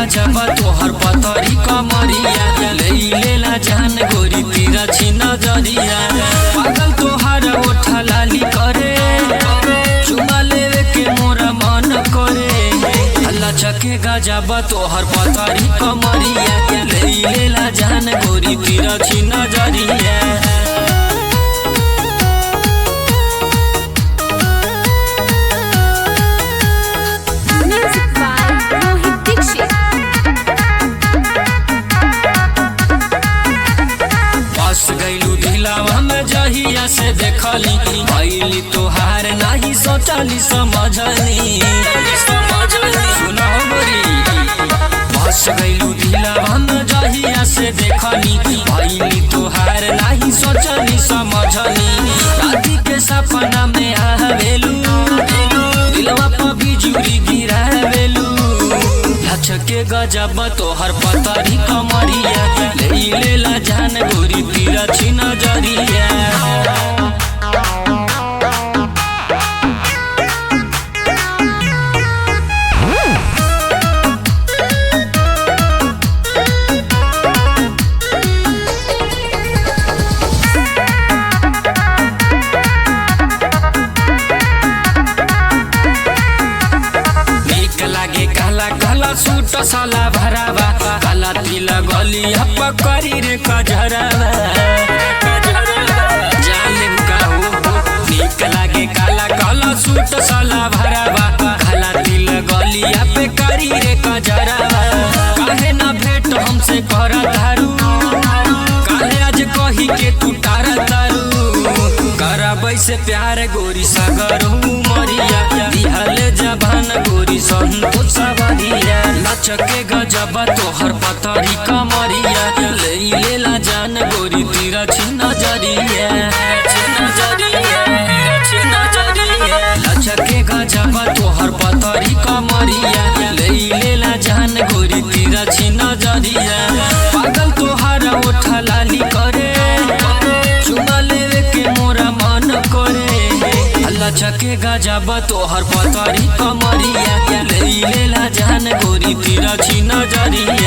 गजब तोहर पतरी कमरिया लेला जान गोरी तेरा छिन जरिया पागल तोहर ओठा लाली करे चुमा लेवे के मोरा मन करे लचके गजब तोहर पतरी कमरिया लेला जान गोरी तेरा छिन जरिया। जहिया से देखली भइली तोहार नहीं सोचली समझली सुनो गोरी बस गइलू दिलवा में जहिया से देखली भइली तोहार नहीं सोचली समझली राती के सपना में आवेलू दिलवा पर बिजुली गिरावेलू लचके गजब तोहर पतरी कमरिया लेला जान गोरी तेरा छिन जरिया। सूट साला भरावा काला तिल गली पकड़ी रे कजरावा जाने का हो नीक लागे काला काला सूट साला भरावा काला तिल गली पे करी रे कजरावा काहे ना भेंट हमसे कर दारू काहे आज कही के तू तारा दारू कराबै से प्यार गोरी सागर मरिया दिहल जबान गोरी संतोष सवरिया लचके गजब तोहर पतरी कमरिया लेला जान गोरी तेरा छिन जरिया लचके गजब तोहर पतरी कमरिया लेला जान गोरी तेरा छिन जरिया पागल तोहर ओठा लाली करे चुमा लेवे के मोरा मन करे लचके गजब तोहर पतरी कमरिया लेला जान गोरी तेरा छिन जरिया।